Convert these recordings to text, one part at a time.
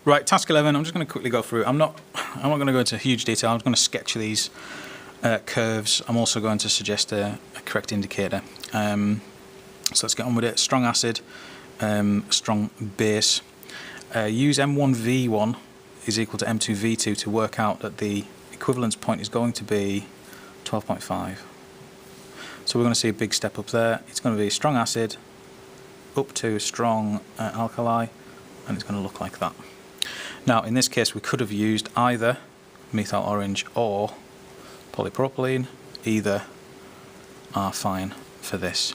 Right, task 11, I'm just going to quickly go through. I'm not going to go into huge detail. I'm going to sketch these curves. I'm also going to suggest a correct indicator. So let's get on with it. Strong acid, strong base. Use M1V1 is equal to M2V2 to work out that the equivalence point is going to be 12.5. So we're going to see a big step up there. It's going to be strong acid up to strong alkali, and it's going to look like that. Now in this case we could have used either methyl orange or polypropylene. Either are fine for this.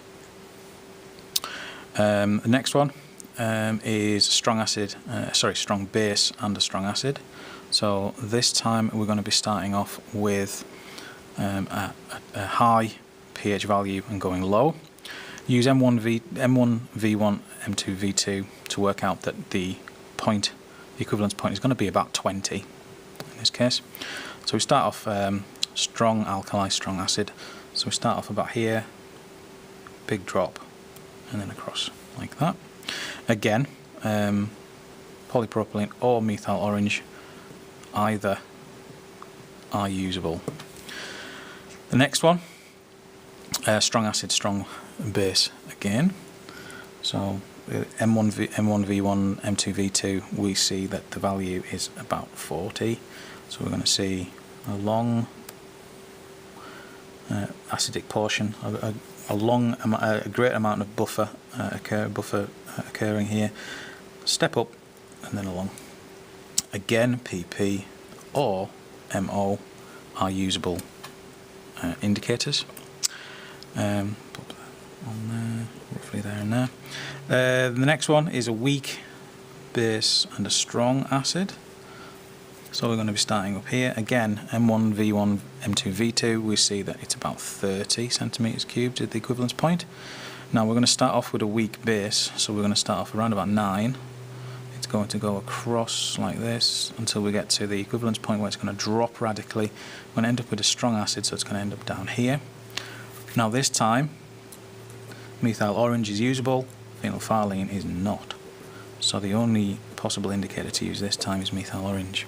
The next one is strong acid, strong base and a strong acid. So this time we're going to be starting off with a high pH value and going low. Use M1V1, M2V2 to work out that the equivalence point is going to be about 20 in this case. So we start off strong alkali, strong acid. So we start off about here, big drop, and then across like that. Again, polypropylene or methyl orange, either are usable. The next one, strong acid, strong base again. So M1V1, M2V2, we see that the value is about 40. So we're going to see a long acidic portion, a great amount of buffer occurring here. Step up and then along. Again, PP or MO are usable indicators. Put that on there, roughly there and there. The next one is a weak base and a strong acid. So we're going to be starting up here. Again, M1V1, M2V2, we see that it's about 30 centimeters cubed at the equivalence point. Now we're going to start off with a weak base, so we're going to start off around about 9. It's going to go across like this until we get to the equivalence point where it's going to drop radically. We're going to end up with a strong acid, so it's going to end up down here. Now this time, methyl orange is usable, phenolphthalein is not. So the only possible indicator to use this time is methyl orange.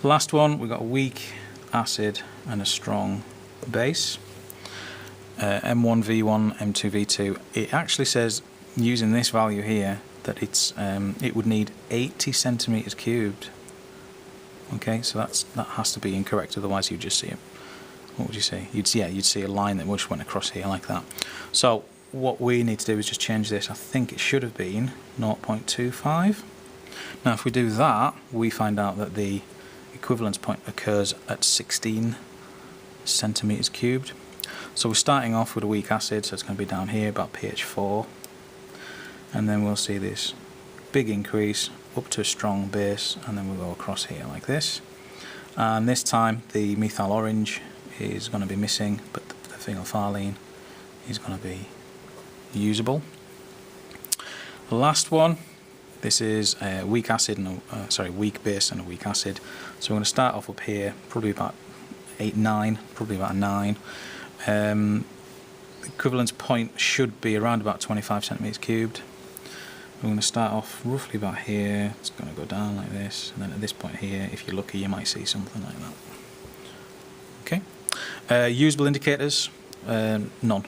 Last one, we've got a weak acid and a strong base. M1V1, M2V2. It actually says, using this value here, that it would need 80 centimeters cubed. Okay, so that has to be incorrect, otherwise you'd just see it. What would you see? You'd see a line that just went across here like that. So what we need to do is just change this. I think it should have been 0.25. Now if we do that, we find out that the equivalence point occurs at 16 centimeters cubed. So we're starting off with a weak acid, so it's going to be down here about pH 4, and then we'll see this big increase up to a strong base, and then we'll go across here like this. And this time the methyl orange is going to be missing, but the phenolphthalein is going to be usable. The last one, this is a weak acid and weak base and a weak acid. So we're going to start off up here, probably about 8, 9, probably about a 9. The equivalence point should be around about 25 centimeters cubed. We're going to start off roughly about here. It's going to go down like this, and then at this point here, if you're lucky, you might see something like that. Okay. Usable indicators, none.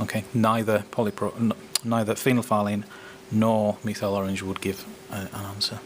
Okay, neither phenolphthalein nor methyl orange would give an answer.